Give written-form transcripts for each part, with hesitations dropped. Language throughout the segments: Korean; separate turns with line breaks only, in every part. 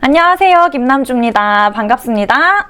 안녕하세요. 김남주입니다. 반갑습니다.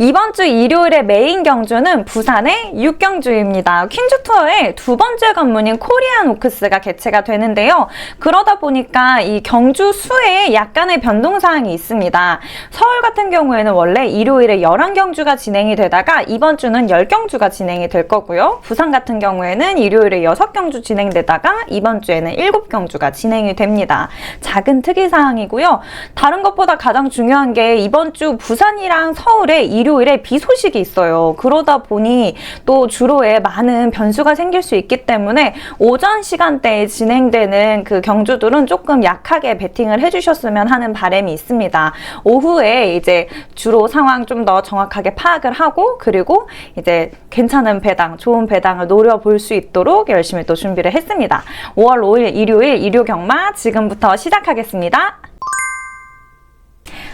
이번 주 일요일의 메인 경주는 부산의 육경주입니다. 퀸즈 투어의 두 번째 관문인 코리안 오크스가 개최가 되는데요. 그러다 보니까 이 경주 수에 약간의 변동사항이 있습니다. 서울 같은 경우에는 원래 일요일에 11경주가 진행이 되다가 이번 주는 10경주가 진행이 될 거고요. 부산 같은 경우에는 일요일에 6경주 진행되다가 이번 주에는 7경주가 진행이 됩니다. 작은 특이사항이고요. 다른 것보다 가장 중요한 게 이번 주 부산이랑 서울에 일요일에 비 소식이 있어요. 그러다 보니 또 주로에 많은 변수가 생길 수 있기 때문에 오전 시간대에 진행되는 그 경주들은 조금 약하게 베팅을 해주셨으면 하는 바람이 있습니다. 오후에 이제 주로 상황 좀 더 정확하게 파악을 하고 그리고 이제 괜찮은 배당, 좋은 배당을 노려볼 수 있도록 열심히 또 준비를 했습니다. 5월 5일 일요일 일요경마 지금부터 시작하겠습니다.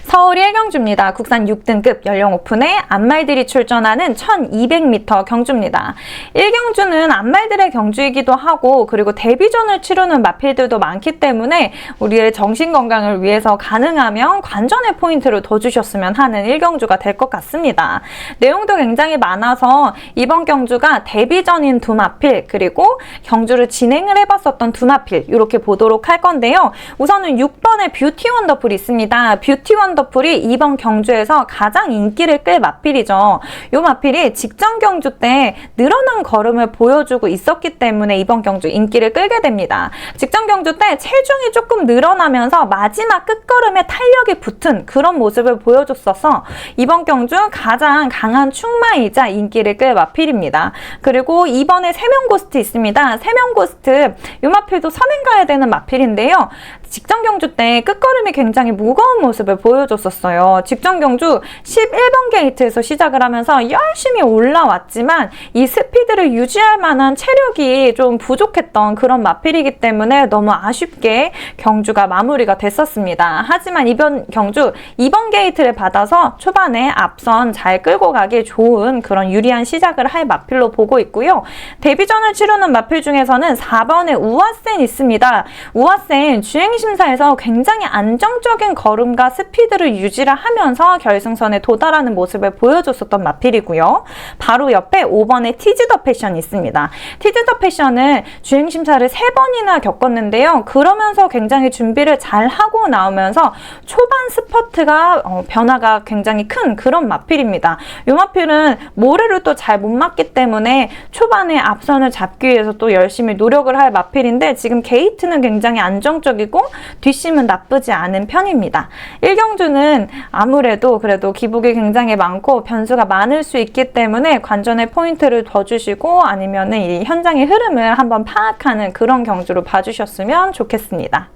서울 1경주입니다. 국산 6등급 연령 오픈에 암말들이 출전하는 1200m 경주입니다. 1경주는 암말들의 경주이기도 하고 그리고 데뷔전을 치르는 마필들도 많기 때문에 우리의 정신건강을 위해서 가능하면 관전의 포인트를 더 주셨으면 하는 1경주가 될 것 같습니다. 내용도 굉장히 많아서 이번 경주가 데뷔전인 두 마필 그리고 경주를 진행을 해봤었던 두 마필 이렇게 보도록 할 건데요. 우선은 6번의 뷰티 원더풀이 있습니다. 뷰티 원더풀이 이번 경주에서 가장 인기를 끌 마필이죠. 이 마필이 직전 경주 때 늘어난 걸음을 보여주고 있었기 때문에 이번 경주 인기를 끌게 됩니다. 직전 경주 때 체중이 조금 늘어나면서 마지막 끝걸음에 탄력이 붙은 그런 모습을 보여줬어서 이번 경주 가장 강한 충마이자 인기를 끌 마필입니다. 그리고 이번에 세명고스트 있습니다. 세명고스트 이 마필도 선행 가야 되는 마필인데요. 직전 경주 때 끝걸음이 굉장히 무거운 모습을 보여줬었어요. 직전 경주 11번 게이트에서 시작을 하면서 열심히 올라왔지만 이 스피드를 유지할 만한 체력이 좀 부족했던 그런 마필이기 때문에 너무 아쉽게 경주가 마무리가 됐었습니다. 하지만 이번 경주 2번 게이트를 받아서 초반에 앞선 잘 끌고 가기 좋은 그런 유리한 시작을 할 마필로 보고 있고요. 데뷔전을 치르는 마필 중에서는 4번의 우아센 있습니다. 우아센 주행심사에서 굉장히 안정적인 걸음과 스피드를 유지를 하면서 결승선에 도달하는 모습을 보여줬었던 마필이고요. 바로 옆에 5번의 티즈 더 패션이 있습니다. 티즈 더 패션은 주행심사를 3번이나 겪었는데요. 그러면서 굉장히 준비를 잘 하고 나오면서 초반 스퍼트가 변화가 굉장히 큰 그런 마필입니다. 이 마필은 모래를 또 잘 못 맞기 때문에 초반에 앞선을 잡기 위해서 또 열심히 노력을 할 마필인데 지금 게이트는 굉장히 안정적이고 뒷심은 나쁘지 않은 편입니다. 1경주는 아무래도 그래도 기복이 굉장히 많고 변수가 많을 수 있기 때문에 관전의 포인트를 더 주시고 아니면은 이 현장의 흐름을 한번 파악하는 그런 경주로 봐주셨으면 좋겠습니다.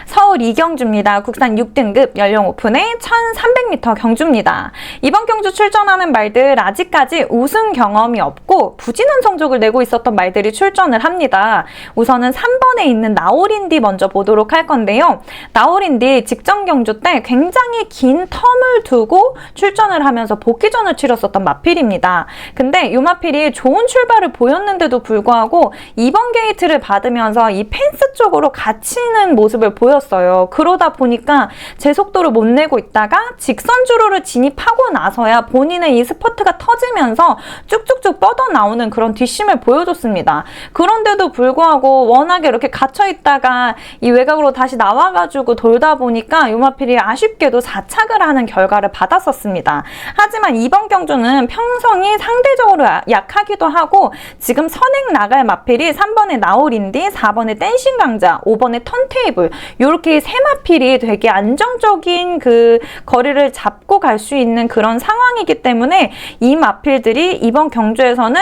서울 2경주입니다. 국산 6등급 연령 오픈의 1300m 경주입니다. 이번 경주 출전하는 말들 아직까지 우승 경험이 없고 부진한 성적을 내고 있었던 말들이 출전을 합니다. 우선은 3번에 있는 나오린디 먼저 보도록 할 건데요. 나오린디 직전 경주 때 굉장히 긴 텀을 두고 출전을 하면서 복귀전을 치렀었던 마필입니다. 근데 이 마필이 좋은 출발을 보였는데도 불구하고 2번 게이트를 받으면서 이 펜스 쪽으로 갇히는 모습을 보였어요. 그러다 보니까 제 속도를 못 내고 있다가 직선 주로를 진입하고 나서야 본인의 이 스퍼트가 터지면서 쭉쭉쭉 뻗어나오는 그런 뒷심을 보여줬습니다. 그런데도 불구하고 워낙에 이렇게 갇혀있다가 이 외곽으로 다시 나와가지고 돌다 보니까 요마필이 아쉽게도 4착을 하는 결과를 받았었습니다. 하지만 이번 경주는 평성이 상대적으로 약하기도 하고 지금 선행 나갈 마필이 3번의 나올인디, 4번의 댄싱 강자, 5번의 턴테이블 이렇게 세 마필이 되게 안정적인 그 거리를 잡고 갈 수 있는 그런 상황이기 때문에 이 마필들이 이번 경주에서는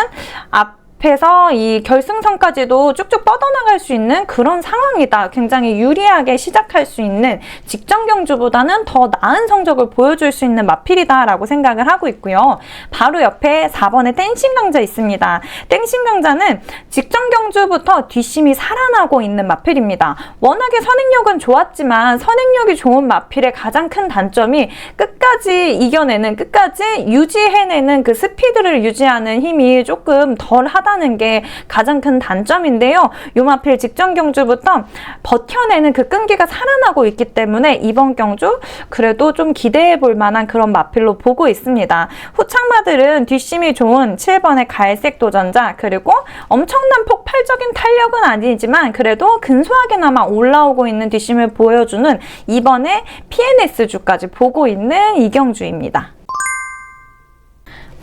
앞에서 이 결승선까지도 쭉쭉 뻗어나갈 수 있는 그런 상황이다. 굉장히 유리하게 시작할 수 있는 직전 경주보다는 더 나은 성적을 보여줄 수 있는 마필이다 라고 생각을 하고 있고요. 바로 옆에 4번의 댄싱 강자 있습니다. 댄싱 강자는 직전 경주부터 뒷심이 살아나고 있는 마필입니다. 워낙에 선행력은 좋았지만 선행력이 좋은 마필의 가장 큰 단점이 끝까지 이겨내는, 끝까지 유지해내는 그 스피드를 유지하는 힘이 조금 덜 하다 한다는 게 가장 큰 단점인데요. 요마필 직전 경주부터 버텨내는 그 끈기가 살아나고 있기 때문에 이번 경주 그래도 좀 기대해 볼 만한 그런 마필로 보고 있습니다. 후착마들은 뒷심이 좋은 7번의 갈색 도전자, 그리고 엄청난 폭발적인 탄력은 아니지만 그래도 근소하게나마 올라오고 있는 뒷심을 보여주는 2번의 PNS주까지 보고 있는 이경주입니다.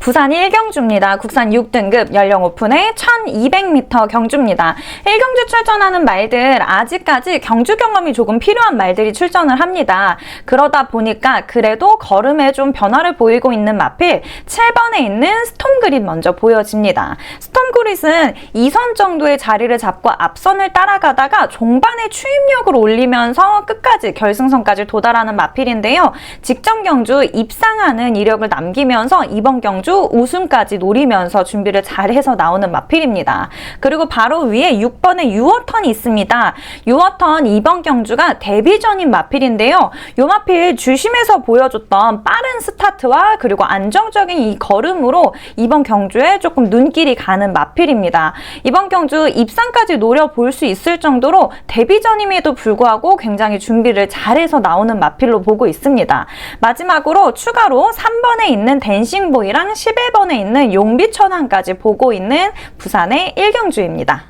부산 1경주입니다. 국산 6등급 연령 오픈의 1200m 경주입니다. 1경주 출전하는 말들 아직까지 경주 경험이 조금 필요한 말들이 출전을 합니다. 그러다 보니까 그래도 걸음에 좀 변화를 보이고 있는 마필 7번에 있는 스톰그릿 먼저 보여집니다. 스톰그릿은 2선 정도의 자리를 잡고 앞선을 따라가다가 종반에 추임력을 올리면서 끝까지 결승선까지 도달하는 마필인데요. 직전 경주 입상하는 이력을 남기면서 이번 경주 우승까지 노리면서 준비를 잘해서 나오는 마필입니다. 그리고 바로 위에 6번의 유어턴이 있습니다. 유어턴 이번 경주가 데뷔전인 마필인데요. 요 마필 주심에서 보여줬던 빠른 스타트와 그리고 안정적인 이 걸음으로 이번 경주에 조금 눈길이 가는 마필입니다. 이번 경주 입상까지 노려볼 수 있을 정도로 데뷔전임에도 불구하고 굉장히 준비를 잘해서 나오는 마필로 보고 있습니다. 마지막으로 추가로 3번에 있는 댄싱보이랑 11번에 있는 용비천왕까지 보고 있는 부산의 1경주입니다.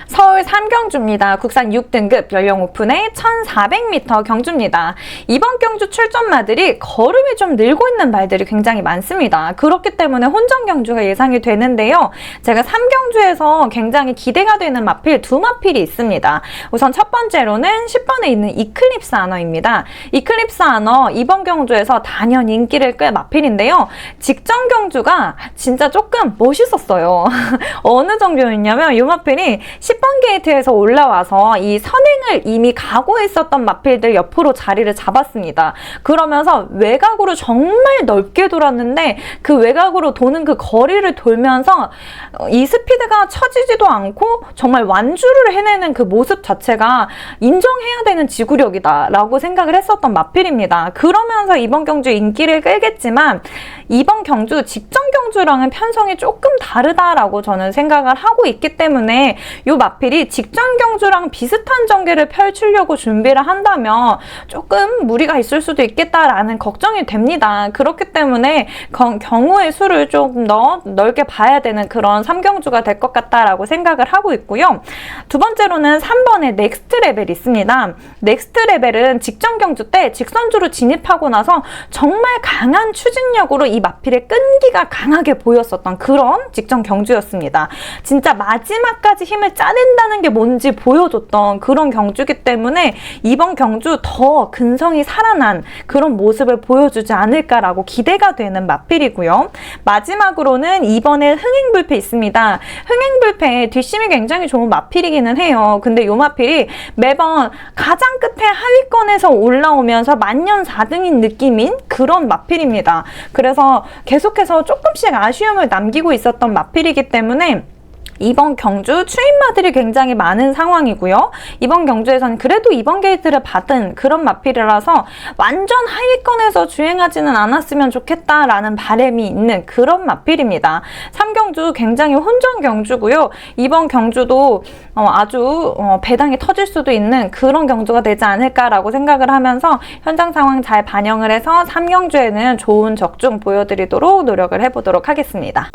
서울 3경주입니다. 국산 6등급 연령 오픈의 1400m 경주입니다. 이번 경주 출전마들이 걸음이 좀 늘고 있는 말들이 굉장히 많습니다. 그렇기 때문에 혼전 경주가 예상이 되는데요. 제가 3경주에서 굉장히 기대가 되는 마필 두 마필이 있습니다. 우선 첫 번째로는 10번에 있는 이클립스 아너입니다. 이클립스 아너 이번 경주에서 단연 인기를 끌 마필인데요. 직전 경주가 진짜 조금 멋있었어요. 어느 정도였냐면 이 마필이 10번 게이트에서 올라와서 이 선행을 이미 각오했었던 마필들 옆으로 자리를 잡았습니다. 그러면서 외곽으로 정말 넓게 돌았는데 그 외곽으로 도는 그 거리를 돌면서 이 스피드가 처지지도 않고 정말 완주를 해내는 그 모습 자체가 인정해야 되는 지구력이다 라고 생각을 했었던 마필입니다. 그러면서 이번 경주 인기를 끌겠지만 이번 경주 직전 경주랑은 편성이 조금 다르다라고 저는 생각을 하고 있기 때문에 이 마필이 직전 경주랑 비슷한 전개를 펼치려고 준비를 한다면 조금 무리가 있을 수도 있겠다라는 걱정이 됩니다. 그렇기 때문에 경우의 수를 좀 더 넓게 봐야 되는 그런 3경주가 될 것 같다라고 생각을 하고 있고요. 두 번째로는 3번의 넥스트 레벨이 있습니다. 넥스트 레벨은 직전 경주 때 직선주로 진입하고 나서 정말 강한 추진력으로 이 마필의 끈기가 강하게 보였었던 그런 직전 경주였습니다. 진짜 마지막까지 힘을 짜낸다는 게 뭔지 보여줬던 그런 경주이기 때문에 이번 경주 더 근성이 살아난 그런 모습을 보여주지 않을까라고 기대가 되는 마필이고요. 마지막으로는 이번에 흥행불패 있습니다. 흥행불패 뒷심이 굉장히 좋은 마필이기는 해요. 근데 이 마필이 매번 가장 끝에 하위권에서 올라오면서 만년 4등인 느낌인 그런 마필입니다. 그래서 계속해서 조금씩 아쉬움을 남기고 있었던 마필이기 때문에 이번 경주 추임마들이 굉장히 많은 상황이고요. 이번 경주에서는 그래도 이번 게이트를 받은 그런 마필이라서 완전 하위권에서 주행하지는 않았으면 좋겠다라는 바람이 있는 그런 마필입니다. 3경주 굉장히 혼전 경주고요. 이번 경주도 아주 배당이 터질 수도 있는 그런 경주가 되지 않을까라고 생각을 하면서 현장 상황 잘 반영을 해서 3경주에는 좋은 적중 보여드리도록 노력을 해보도록 하겠습니다.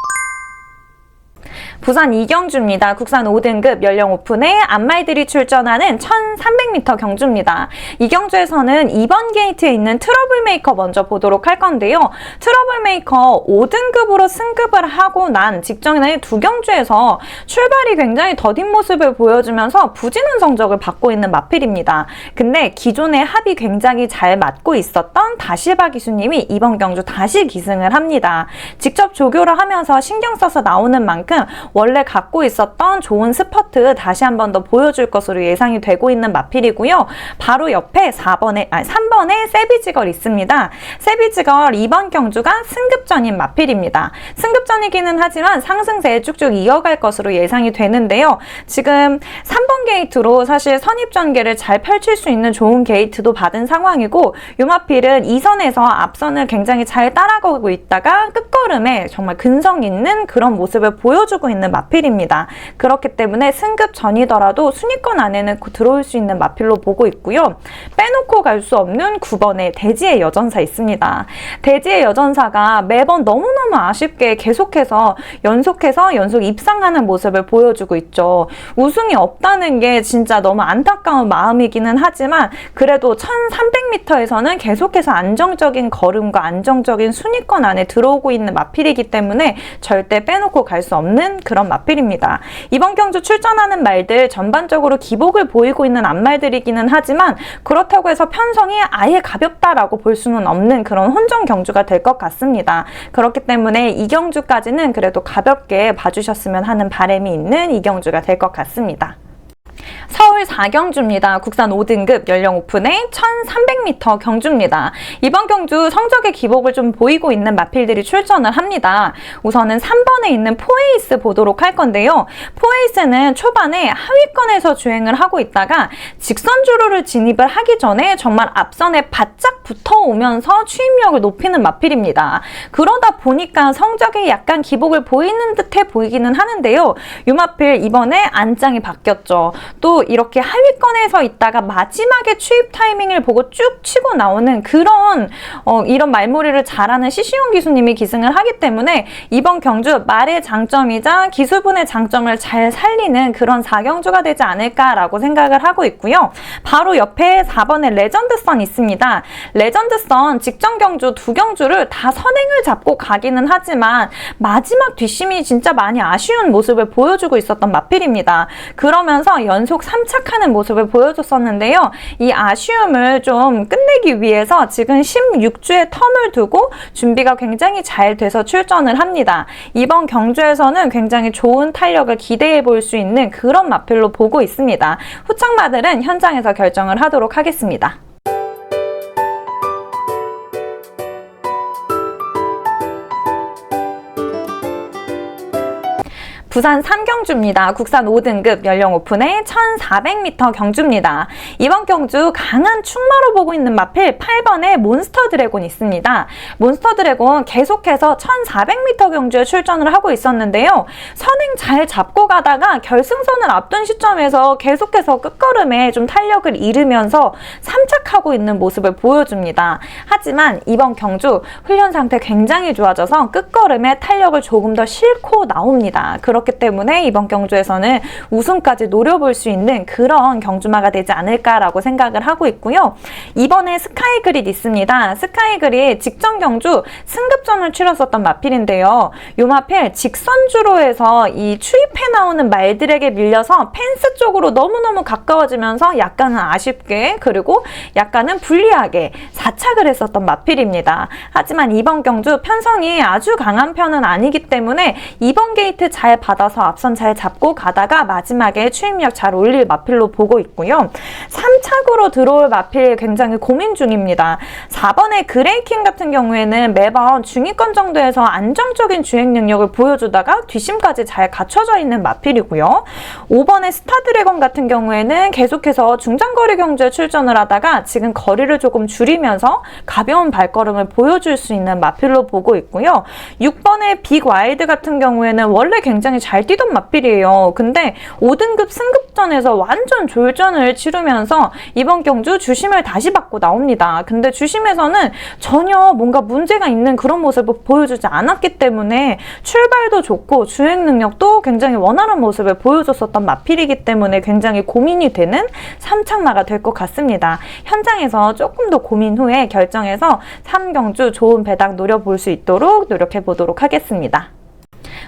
부산 2경주입니다. 국산 5등급 연령 오픈에 안말들이 출전하는 1300m 경주입니다. 이 경주에서는 2번 게이트에 있는 트러블메이커 먼저 보도록 할 건데요. 트러블메이커 5등급으로 승급을 하고 난 직전에 두 경주에서 출발이 굉장히 더딘 모습을 보여주면서 부진한 성적을 받고 있는 마필입니다. 근데 기존의 합이 굉장히 잘 맞고 있었던 다시바 기수님이 이번 경주 다시 기승을 합니다. 직접 조교를 하면서 신경 써서 나오는 만큼 원래 갖고 있었던 좋은 스퍼트 다시 한 번 더 보여줄 것으로 예상이 되고 있는 마필이고요. 바로 옆에 3번에 세비지걸 있습니다. 세비지걸 이번 경주가 승급전인 마필입니다. 승급전이기는 하지만 상승세에 쭉쭉 이어갈 것으로 예상이 되는데요. 지금 3번 게이트로 사실 선입전개를 잘 펼칠 수 있는 좋은 게이트도 받은 상황이고 이 마필은 2선에서 앞선을 굉장히 잘 따라가고 있다가 끝걸음에 정말 근성 있는 그런 모습을 보여주고 있는 있는 마필입니다. 그렇기 때문에 승급 전이더라도 순위권 안에는 들어올 수 있는 마필로 보고 있고요. 빼놓고 갈 수 없는 9번의 대지의 여전사 있습니다. 대지의 여전사가 매번 너무너무 아쉽게 계속해서 연속 입상하는 모습을 보여주고 있죠. 우승이 없다는 게 진짜 너무 안타까운 마음이기는 하지만 그래도 1300m에서는 계속해서 안정적인 걸음과 안정적인 순위권 안에 들어오고 있는 마필이기 때문에 절대 빼놓고 갈 수 없는 그런 마필입니다. 이번 경주 출전하는 말들 전반적으로 기복을 보이고 있는 앞말들이기는 하지만 그렇다고 해서 편성이 아예 가볍다라고 볼 수는 없는 그런 혼전 경주가 될 것 같습니다. 그렇기 때문에 이 경주까지는 그래도 가볍게 봐주셨으면 하는 바람이 있는 이 경주가 될 것 같습니다. 서울 4경주입니다. 국산 5등급 연령 오픈의 1300m 경주입니다. 이번 경주 성적의 기복을 좀 보이고 있는 마필들이 출전을 합니다. 우선은 3번에 있는 포에이스 보도록 할 건데요. 포에이스는 초반에 하위권에서 주행을 하고 있다가 직선주로를 진입을 하기 전에 정말 앞선에 바짝 붙어오면서 추임력을 높이는 마필입니다. 그러다 보니까 성적에 약간 기복을 보이는 듯해 보이기는 하는데요. 이 마필 이번에 안장이 바뀌었죠. 또 이렇게 하위권에서 있다가 마지막에 추입 타이밍을 보고 쭉 치고 나오는 그런 이런 말머리를 잘하는 시시용 기수님이 기승을 하기 때문에 이번 경주 말의 장점이자 기수분의 장점을 잘 살리는 그런 4경주가 되지 않을까라고 생각을 하고 있고요. 바로 옆에 4번의 레전드선 있습니다. 레전드선 직전 경주 2경주를 다 선행을 잡고 가기는 하지만 마지막 뒷심이 진짜 많이 아쉬운 모습을 보여주고 있었던 마필입니다. 그러면서 연속 3착하는 모습을 보여줬었는데요. 이 아쉬움을 좀 끝내기 위해서 지금 16주의 텀을 두고 준비가 굉장히 잘 돼서 출전을 합니다. 이번 경주에서는 굉장히 좋은 탄력을 기대해 볼 수 있는 그런 마필로 보고 있습니다. 후착마들은 현장에서 결정을 하도록 하겠습니다. 부산 3경주입니다. 국산 5등급 연령 오픈의 1400m 경주입니다. 이번 경주 강한 충마로 보고 있는 마필 8번의 몬스터 드래곤 있습니다. 몬스터 드래곤 계속해서 1400m 경주에 출전을 하고 있었는데요. 선행 잘 잡고 가다가 결승선을 앞둔 시점에서 계속해서 끝걸음에 좀 탄력을 잃으면서 3착하고 있는 모습을 보여줍니다. 하지만 이번 경주 훈련 상태 굉장히 좋아져서 끝걸음에 탄력을 조금 더 싣고 나옵니다. 그렇기 때문에 이번 경주에서는 우승까지 노려볼 수 있는 그런 경주마가 되지 않을까라고 생각을 하고 있고요. 이번에 스카이 그릿 있습니다. 스카이 그릿 직전 경주 승급전을 치렀었던 마필인데요. 이 마필 직선주로에서 이 추입해 나오는 말들에게 밀려서 펜스 쪽으로 너무너무 가까워지면서 약간은 아쉽게 그리고 약간은 불리하게 4착을 했었던 마필입니다. 하지만 이번 경주 편성이 아주 강한 편은 아니기 때문에 이번 게이트 잘 받아서 앞선 잘 잡고 가다가 마지막에 추임력 잘 올릴 마필로 보고 있고요. 3착으로 들어올 마필 굉장히 고민 중입니다. 4번의 그레이킹 같은 경우에는 매번 중위권 정도에서 안정적인 주행 능력을 보여주다가 뒷심까지 잘 갖춰져 있는 마필이고요. 5번의 스타드래곤 같은 경우에는 계속해서 중장거리 경주에 출전을 하다가 지금 거리를 조금 줄이면서 가벼운 발걸음을 보여줄 수 있는 마필로 보고 있고요. 6번의 빅 와일드 같은 경우에는 원래 굉장히 잘 뛰던 마필이에요. 근데 5등급 승급전에서 완전 졸전을 치르면서 이번 경주 주심을 다시 받고 나옵니다. 근데 주심에서는 전혀 뭔가 문제가 있는 그런 모습을 보여주지 않았기 때문에 출발도 좋고 주행 능력도 굉장히 원활한 모습을 보여줬었던 마필이기 때문에 굉장히 고민이 되는 3착마가 될 것 같습니다. 현장에서 조금 더 고민 후에 결정해서 3경주 좋은 배당 노려볼 수 있도록 노력해 보도록 하겠습니다.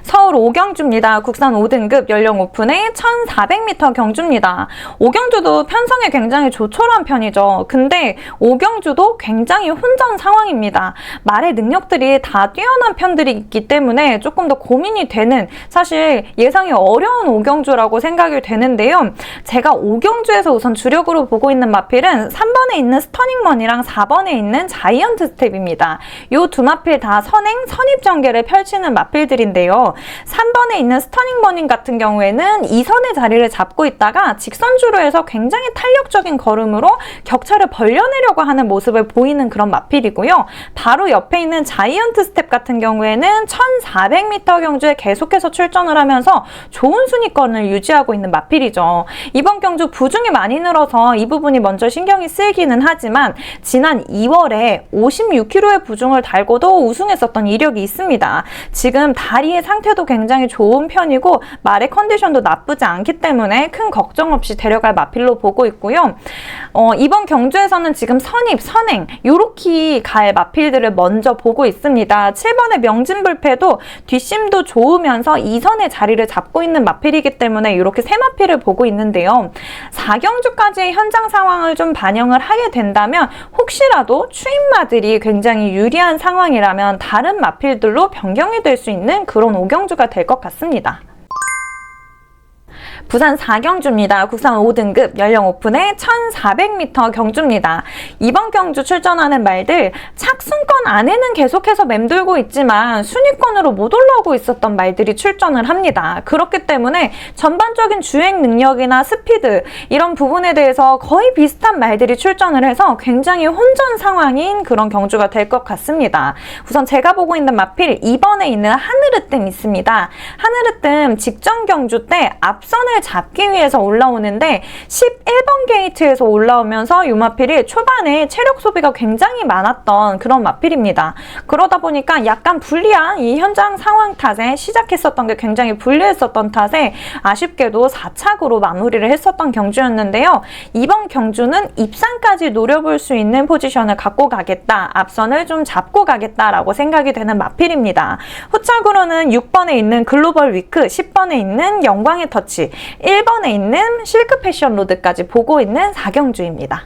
서울 5경주입니다. 국산 5등급 연령 오픈의 1400m 경주입니다. 5경주도 편성에 굉장히 조촐한 편이죠. 근데 5경주도 굉장히 혼전 상황입니다. 말의 능력들이 다 뛰어난 편들이 있기 때문에 조금 더 고민이 되는 사실 예상이 어려운 5경주라고 생각이 되는데요. 제가 5경주에서 우선 주력으로 보고 있는 마필은 3번에 있는 스터닝머니랑 4번에 있는 자이언트 스텝입니다. 이 두 마필 다 선행, 선입 전개를 펼치는 마필들인데요. 있는데요. 3번에 있는 스터닝 버닝 같은 경우에는 2선의 자리를 잡고 있다가 직선주로 해서 굉장히 탄력적인 걸음으로 격차를 벌려내려고 하는 모습을 보이는 그런 마필이고요. 바로 옆에 있는 자이언트 스텝 같은 경우에는 1400m 경주에 계속해서 출전을 하면서 좋은 순위권을 유지하고 있는 마필이죠. 이번 경주 부중이 많이 늘어서 이 부분이 먼저 신경이 쓰이기는 하지만 지난 2월에 56kg의 부중을 달고도 우승했었던 이력이 있습니다. 지금 다리의 상태도 굉장히 좋은 편이고 말의 컨디션도 나쁘지 않기 때문에 큰 걱정 없이 데려갈 마필로 보고 있고요. 이번 경주에서는 지금 선입, 선행 요렇게 갈 마필들을 먼저 보고 있습니다. 7번의 명진불패도 뒷심도 좋으면서 2선의 자리를 잡고 있는 마필이기 때문에 이렇게 세 마필을 보고 있는데요. 4경주까지의 현장 상황을 좀 반영을 하게 된다면 혹시라도 추임마들이 굉장히 유리한 상황이라면 다른 마필들로 변경이 될 수 있는 그런 5경주가 될 것 같습니다. 부산 4경주입니다. 국산 5등급 연령 오픈의 1400m 경주입니다. 이번 경주 출전하는 말들 착순권 안에는 계속해서 맴돌고 있지만 순위권으로 못 올라오고 있었던 말들이 출전을 합니다. 그렇기 때문에 전반적인 주행 능력이나 스피드 이런 부분에 대해서 거의 비슷한 말들이 출전을 해서 굉장히 혼전 상황인 그런 경주가 될 것 같습니다. 우선 제가 보고 있는 마필 2번에 있는 하늘으뜸 있습니다. 하늘으뜸 직전 경주 때 앞선을 잡기 위해서 올라오는데 11번 게이트에서 올라오면서 이 마필이 초반에 체력 소비가 굉장히 많았던 그런 마필입니다. 그러다 보니까 약간 불리한 이 현장 상황 탓에 시작했었던 게 굉장히 불리했었던 탓에 아쉽게도 4착으로 마무리를 했었던 경주였는데요. 이번 경주는 입상까지 노려볼 수 있는 포지션을 갖고 가겠다. 앞선을 좀 잡고 가겠다라고 생각이 되는 마필입니다. 후착으로는 6번에 있는 글로벌 위크, 10번에 있는 영광의 터치, 1번에 있는 실크 패션 로드까지 보고 있는 4경주입니다.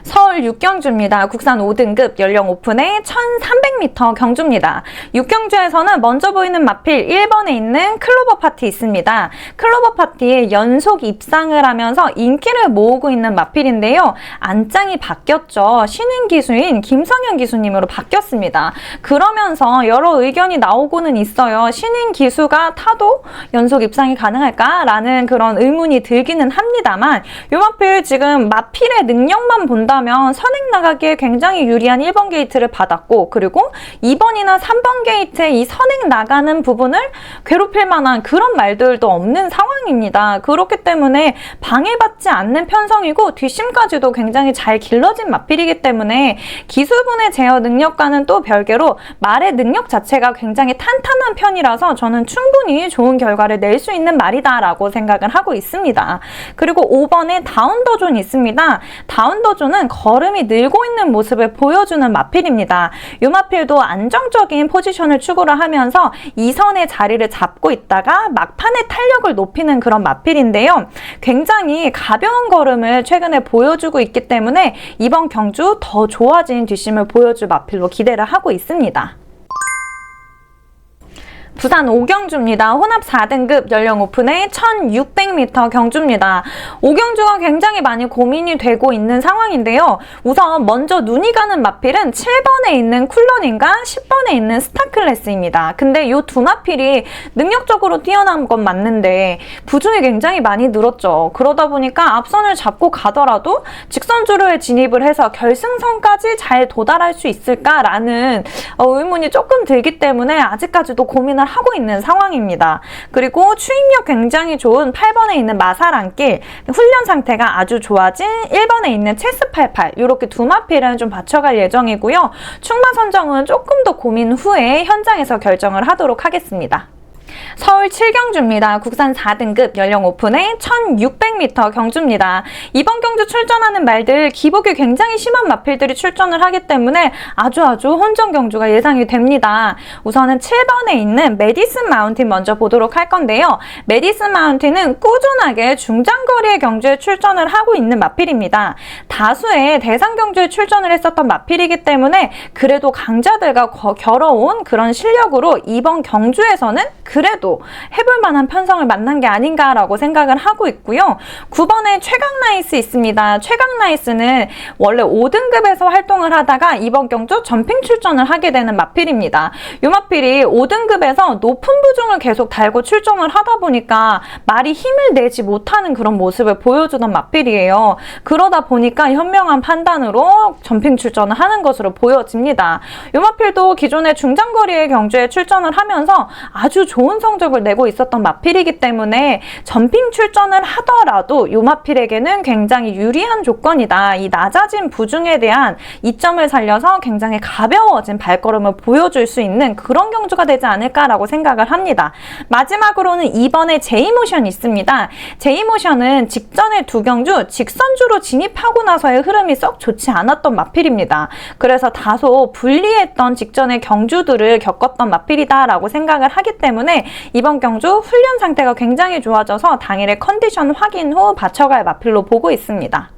서울 6경주입니다. 국산 5등급 연령 오픈의 1300m 경주입니다. 6경주에서는 먼저 보이는 마필 1번에 있는 클로버 파티 있습니다. 클로버 파티에 연속 입상을 하면서 인기를 모으고 있는 마필인데요. 안장이 바뀌었죠. 신인 기수인 김성현 기수님으로 바뀌었습니다. 그러면서 여러 의견이 나오고는 있어요. 신인 기수가 타도 연속 입상이 가능할까라는 그런 의문이 들기는 합니다만 이 마필 지금 마필의 능력만 본다면 선행 나가기에 굉장히 유리한 1번 게이트를 받았고 그리고 2번이나 3번 게이트에 이 선행 나가는 부분을 괴롭힐 만한 그런 말들도 없는 상황입니다. 그렇기 때문에 방해받지 않는 편성이고 뒷심까지도 굉장히 잘 길러진 마필이기 때문에 기수분의 제어 능력과는 또 별개로 말의 능력 자체가 굉장히 탄탄한 편이라서 저는 충분히 좋은 결과를 낼 수 있는 말이다 라고 생각을 하고 있습니다. 그리고 5번에 다운더존이 있습니다. 다운더존은 걸음이 늘고 있는 모습을 보여주는 마필입니다. 이 마필도 안정적인 포지션을 추구를 하면서 2선의 자리를 잡고 있다가 막판에 탄력을 높이는 그런 마필인데요. 굉장히 가벼운 걸음을 최근에 보여주고 있기 때문에 이번 경주 더 좋아진 뒷심을 보여줄 마필로 기대를 하고 있습니다. 부산 5경주입니다. 혼합 4등급 연령 오픈의 1600m 경주입니다. 5경주가 굉장히 많이 고민이 되고 있는 상황인데요. 우선 먼저 눈이 가는 마필은 7번에 있는 쿨런인과 10번에 있는 스타클래스입니다. 근데 이 두 마필이 능력적으로 뛰어난 건 맞는데 부중이 굉장히 많이 늘었죠. 그러다 보니까 앞선을 잡고 가더라도 직선주로에 진입을 해서 결승선까지 잘 도달할 수 있을까라는 의문이 조금 들기 때문에 아직까지도 고민을 하고 있는 상황입니다. 그리고 추임력 굉장히 좋은 8번에 있는 마사랑길, 훈련 상태가 아주 좋아진 1번에 있는 체스88 이렇게 두 마필은 좀 받쳐갈 예정이고요. 충마 선정은 조금 더 고민 후에 현장에서 결정을 하도록 하겠습니다. 서울 7경주입니다. 국산 4등급 연령 오픈의 1600m 경주입니다. 이번 경주 출전하는 말들 기복이 굉장히 심한 마필들이 출전을 하기 때문에 아주 혼전 경주가 예상이 됩니다. 우선은 7번에 있는 메디슨 마운틴 먼저 보도록 할 건데요. 메디슨 마운틴은 꾸준하게 중장거리의 경주에 출전을 하고 있는 마필입니다. 다수의 대상 경주에 출전을 했었던 마필이기 때문에 그래도 강자들과 겨뤄온 그런 실력으로 이번 경주에서는 그래도 그래도 해볼 만한 편성을 만난 게 아닌가라고 생각을 하고 있고요. 9번에 최강나이스 있습니다. 최강나이스는 원래 5등급에서 활동을 하다가 이번 경주 점핑 출전을 하게 되는 마필입니다. 이 마필이 5등급에서 높은 부중을 계속 달고 출전을 하다 보니까 말이 힘을 내지 못하는 그런 모습을 보여주던 마필이에요. 그러다 보니까 현명한 판단으로 점핑 출전을 하는 것으로 보여집니다. 이 마필도 기존의 중장거리의 경주에 출전을 하면서 아주 좋은 성적을 내고 있었던 마필이기 때문에 점핑 출전을 하더라도 이 마필에게는 굉장히 유리한 조건이다. 이 낮아진 부중에 대한 이점을 살려서 굉장히 가벼워진 발걸음을 보여줄 수 있는 그런 경주가 되지 않을까라고 생각을 합니다. 마지막으로는 2번에 제이모션이 있습니다. 제이모션은 직전에 두 경주 직선주로 진입하고 나서의 흐름이 썩 좋지 않았던 마필입니다. 그래서 다소 불리했던 직전의 경주들을 겪었던 마필이다라고 생각을 하기 때문에 이번 경주 훈련 상태가 굉장히 좋아져서 당일의 컨디션 확인 후 받쳐갈 마필로 보고 있습니다.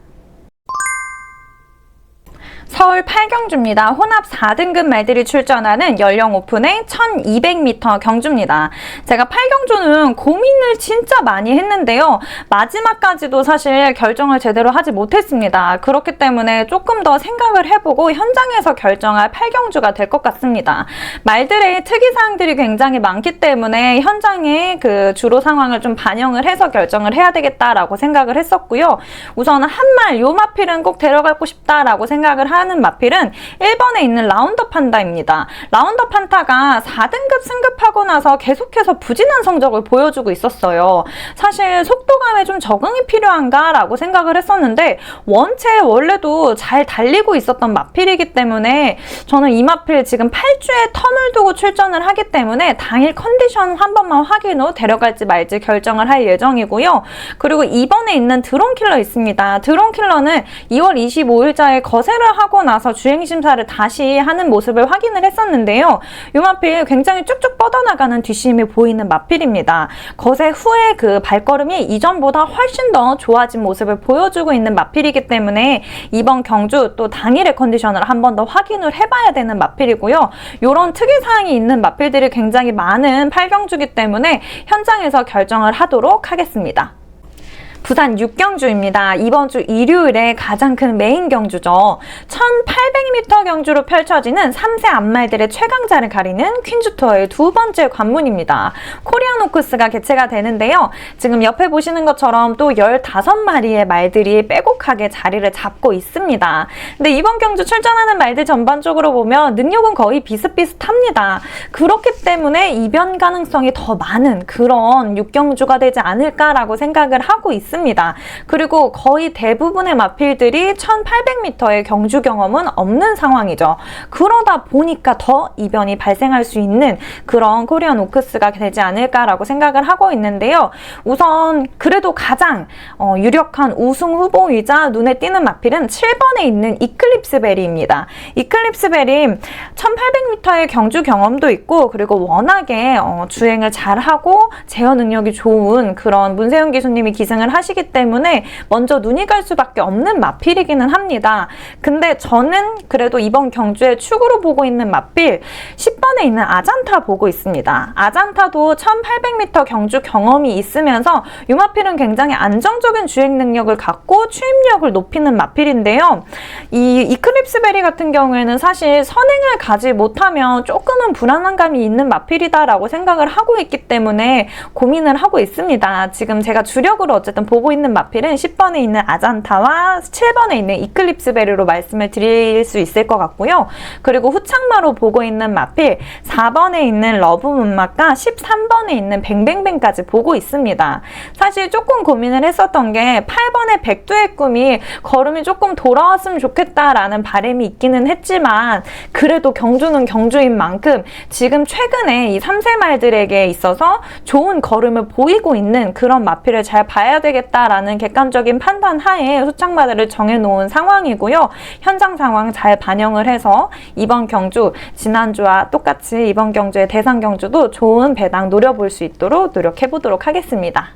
서울 8경주입니다. 혼합 4등급 말들이 출전하는 연령 오픈의 1200m 경주입니다. 제가 8경주는 고민을 진짜 많이 했는데요. 마지막까지도 사실 결정을 제대로 하지 못했습니다. 그렇기 때문에 조금 더 생각을 해보고 현장에서 결정할 8경주가 될 것 같습니다. 말들의 특이사항들이 굉장히 많기 때문에 현장의 그 주로 상황을 좀 반영을 해서 결정을 해야 되겠다라고 생각을 했었고요. 우선 한말 요 마필은 꼭 데려가고 싶다라고 생각을 하는 마필은 1번에 있는 라운더 판다입니다. 라운더 판타가 4등급 승급하고 나서 계속해서 부진한 성적을 보여주고 있었어요. 사실 속도감에 좀 적응이 필요한가 라고 생각을 했었는데 원래도 잘 달리고 있었던 마필이기 때문에 저는 이 마필 지금 8주에 텀을 두고 출전을 하기 때문에 당일 컨디션 한 번만 확인 후 데려갈지 말지 결정을 할 예정이고요. 그리고 2번에 있는 드론킬러 있습니다. 드론킬러는 2월 25일자에 거세를 하고 나서 주행심사를 다시 하는 모습을 확인을 했었는데요. 이 마필 굉장히 쭉쭉 뻗어나가는 뒷심이 보이는 마필입니다. 거세 후에 그 발걸음이 이전보다 훨씬 더 좋아진 모습을 보여주고 있는 마필이기 때문에 이번 경주 또 당일의 컨디션을 한 번 더 확인을 해봐야 되는 마필이고요. 이런 특이사항이 있는 마필들이 굉장히 많은 8경주이기 때문에 현장에서 결정을 하도록 하겠습니다. 부산 6경주입니다. 이번 주 일요일에 가장 큰 메인 경주죠. 1800m 경주로 펼쳐지는 3세 앞말들의 최강자를 가리는 퀸즈투어의 두 번째 관문입니다. 코리안 오크스가 개최가 되는데요. 지금 옆에 보시는 것처럼 또 15마리의 말들이 빼곡하게 자리를 잡고 있습니다. 근데 이번 경주 출전하는 말들 전반적으로 보면 능력은 거의 비슷비슷합니다. 그렇기 때문에 이변 가능성이 더 많은 그런 6경주가 되지 않을까라고 생각을 하고 있습니다. 그리고 거의 대부분의 마필들이 1800m의 경주 경험은 없는 상황이죠. 그러다 보니까 더 이변이 발생할 수 있는 그런 코리안 오크스가 되지 않을까라고 생각을 하고 있는데요. 우선 그래도 가장 유력한 우승 후보이자 눈에 띄는 마필은 7번에 있는 이클립스 베리입니다. 이클립스 베리 1800m의 경주 경험도 있고 그리고 워낙에 주행을 잘하고 제어 능력이 좋은 그런 문세윤 기수님이 기승을 하시기 때문에 먼저 눈이 갈 수밖에 없는 마필이기는 합니다. 근데 저는 그래도 이번 경주에 축으로 보고 있는 마필 10번에 있는 아잔타 보고 있습니다. 아잔타도 1800m 경주 경험이 있으면서 이 마필은 굉장히 안정적인 주행 능력을 갖고 추임력을 높이는 마필인데요. 이 이클립스 베리 같은 경우에는 사실 선행을 가지 못하면 조금은 불안한 감이 있는 마필이다라고 생각을 하고 있기 때문에 고민을 하고 있습니다. 지금 제가 주력으로 어쨌든 보고 있는 마필은 10번에 있는 아잔타와 7번에 있는 이클립스 베리로 말씀을 드릴 수 있을 것 같고요. 그리고 후창마로 보고 있는 마필 4번에 있는 러브문막과 13번에 있는 뱅뱅뱅까지 보고 있습니다. 사실 조금 고민을 했었던 게 8번의 백두의 꿈이 걸음이 조금 돌아왔으면 좋겠다라는 바람이 있기는 했지만 그래도 경주는 경주인 만큼 지금 최근에 이 3세 말들에게 있어서 좋은 걸음을 보이고 있는 그런 마필을 잘 봐야 되겠다라는 객관적인 판단 하에 후창마들을 정해놓은 상황이고요. 현장 상황 잘 반영을 해서 이번 경주, 지난주와 똑같이 이번 경주의 대상 경주도 좋은 배당 노려볼 수 있도록 노력해보도록 하겠습니다.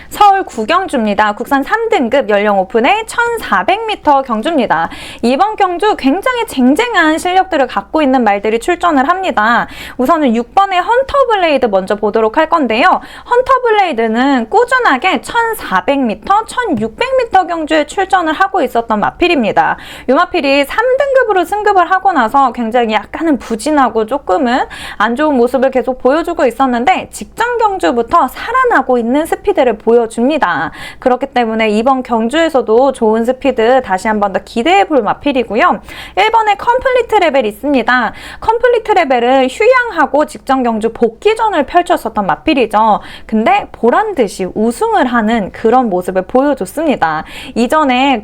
서울 9경주입니다. 국산 3등급 연령 오픈의 1400m 경주입니다. 이번 경주 굉장히 쟁쟁한 실력들을 갖고 있는 말들이 출전을 합니다. 우선은 6번의 헌터블레이드 먼저 보도록 할 건데요. 헌터블레이드는 꾸준하게 1400m, 1600m 경주에 출전을 하고 있었던 마필입니다. 이 마필이 3등급으로 승급을 하고 나서 굉장히 약간은 부진하고 조금은 안 좋은 모습을 계속 보여주고 있었는데 직전 경주부터 살아나고 있는 스피드를 보여줍니다. 그렇기 때문에 이번 경주에서도 좋은 스피드 다시 한번 더 기대해 볼 마필이고요. 1번에 컴플리트 레벨이 있습니다. 컴플리트 레벨은 휴양하고 직전 경주 복귀전을 펼쳤었던 마필이죠. 근데 보란 듯이 우승을 하는 그런 모습을 보여줬습니다. 이전의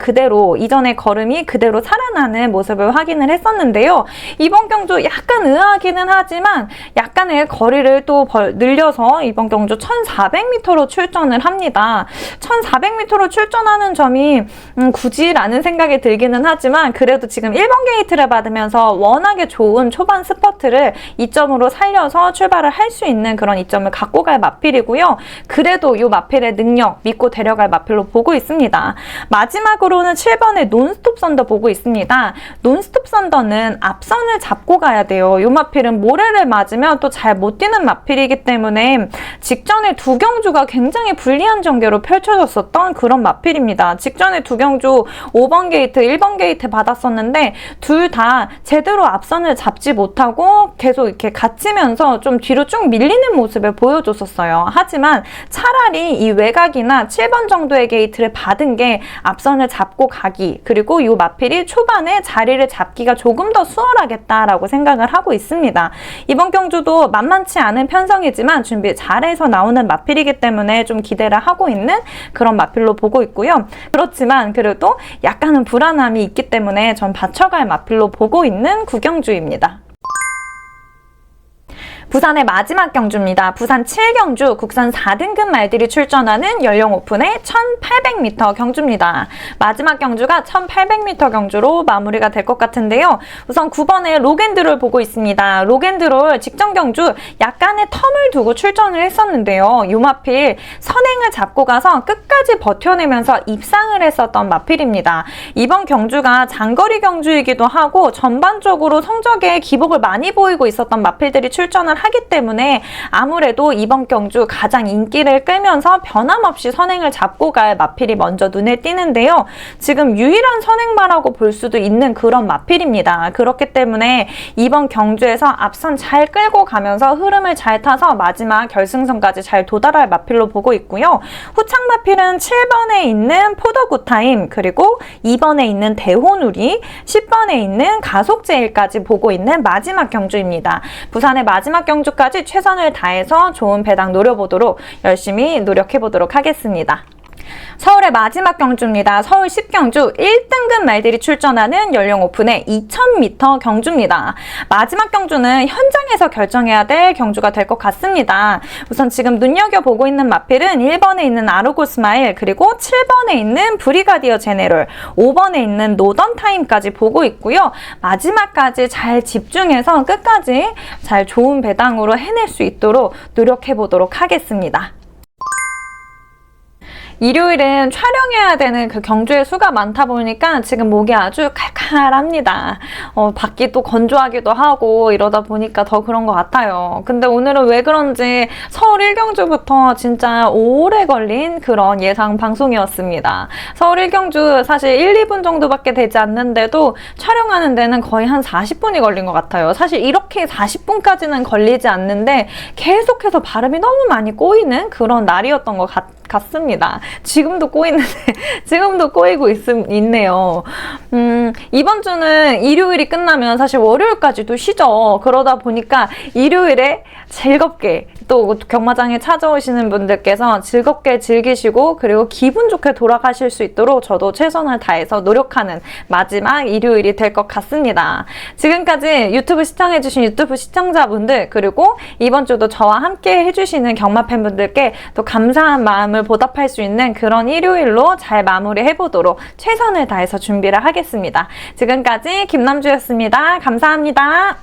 걸음이 그대로 살아나는 모습을 확인을 했었는데요. 이번 경주 약간 의아하기는 하지만 약간의 거리를 또 늘려서 이번 경주 1400m로 출전을 합니다. 1400m로 출전하는 점이 굳이라는 생각이 들기는 하지만 그래도 지금 1번 게이트를 받으면서 워낙에 좋은 초반 스퍼트를 이점으로 살려서 출발을 할 수 있는 그런 이점을 갖고 갈 마필이고요. 그래도 이 마필의 능력 믿고 데려갈 마필로 보고 있습니다. 마지막으로는 7번의 논스톱 썬더 보고 있습니다. 논스톱 썬더는 앞선을 잡고 가야 돼요. 이 마필은 모래를 맞으면 또 잘 못 뛰는 마필이기 때문에 직전에 두 경주가 굉장히 불리한 전개로 펼쳐졌었던 그런 마필입니다. 직전에 두 경주 5번 게이트, 1번 게이트 받았었는데 둘 다 제대로 앞선을 잡지 못하고 계속 이렇게 갇히면서 좀 뒤로 쭉 밀리는 모습을 보여줬었어요. 하지만 차라리 이 외곽이나 7번 정도의 게이트를 받은 게 앞선을 잡고 가기, 그리고 이 마필이 초반에 자리를 잡기가 조금 더 수월하겠다라고 생각을 하고 있습니다. 이번 경주도 만만치 않은 편성이지만 준비 잘해서 나오는 마필이기 때문에 좀 기대를 하고 있는 그런 마필로 보고 있고요. 그렇지만 그래도 약간은 불안함이 있기 때문에 전 받쳐갈 마필로 보고 있는 구경주입니다. 부산의 마지막 경주입니다. 부산 7경주 국산 4등급 말들이 출전하는 연령 오픈의 1800m 경주입니다. 마지막 경주가 1800m 경주로 마무리가 될 것 같은데요. 우선 9번의 록앤드롤 보고 있습니다. 록앤드롤 직전 경주 약간의 텀을 두고 출전을 했었는데요. 이 마필 선행을 잡고 가서 끝까지 버텨내면서 입상을 했었던 마필입니다. 이번 경주가 장거리 경주이기도 하고 전반적으로 성적에 기복을 많이 보이고 있었던 마필들이 출전을 하기 때문에 아무래도 이번 경주 가장 인기를 끌면서 변함없이 선행을 잡고 갈 마필이 먼저 눈에 띄는데요. 지금 유일한 선행마라고 볼 수도 있는 그런 마필입니다. 그렇기 때문에 이번 경주에서 앞선 잘 끌고 가면서 흐름을 잘 타서 마지막 결승선까지 잘 도달할 마필로 보고 있고요. 후창 마필은 7번에 있는 포더굿타임, 그리고 2번에 있는 대호누리, 10번에 있는 가속제일까지 보고 있는 마지막 경주입니다. 부산의 마지막 경주까지 최선을 다해서 좋은 배당 노려보도록 열심히 노력해보도록 하겠습니다. 서울의 마지막 경주입니다. 서울 10경주 1등급 말들이 출전하는 연령 오픈의 2000m 경주입니다. 마지막 경주는 현장에서 결정해야 될 경주가 될 것 같습니다. 우선 지금 눈여겨보고 있는 마필은 1번에 있는 아르고 스마일, 그리고 7번에 있는 브리가디어 제네럴, 5번에 있는 노던 타임까지 보고 있고요. 마지막까지 잘 집중해서 끝까지 잘 좋은 배당으로 해낼 수 있도록 노력해보도록 하겠습니다. 일요일은 촬영해야 되는 그 경주의 수가 많다 보니까 지금 목이 아주 칼칼합니다. 밖이 또 건조하기도 하고 이러다 보니까 더 그런 것 같아요. 근데 오늘은 왜 그런지 서울 1경주부터 진짜 오래 걸린 그런 예상 방송이었습니다. 서울 1경주 사실 1, 2분 정도밖에 되지 않는데도 촬영하는 데는 거의 한 40분이 걸린 것 같아요. 사실 이렇게 40분까지는 걸리지 않는데 계속해서 발음이 너무 많이 꼬이는 그런 날이었던 것 같습니다. 지금도 꼬이는데 지금도 꼬이고 있네요. 이번 주는 일요일이 끝나면 사실 월요일까지도 쉬죠. 그러다 보니까 일요일에 즐겁게 또 경마장에 찾아오시는 분들께서 즐겁게 즐기시고 그리고 기분 좋게 돌아가실 수 있도록 저도 최선을 다해서 노력하는 마지막 일요일이 될 것 같습니다. 지금까지 유튜브 시청해주신 유튜브 시청자분들, 그리고 이번 주도 저와 함께 해주시는 경마 팬분들께 또 감사한 마음을 보답할 수 있는 그런 일요일로 잘 마무리해보도록 최선을 다해서 준비를 하겠습니다. 지금까지 김남주였습니다. 감사합니다.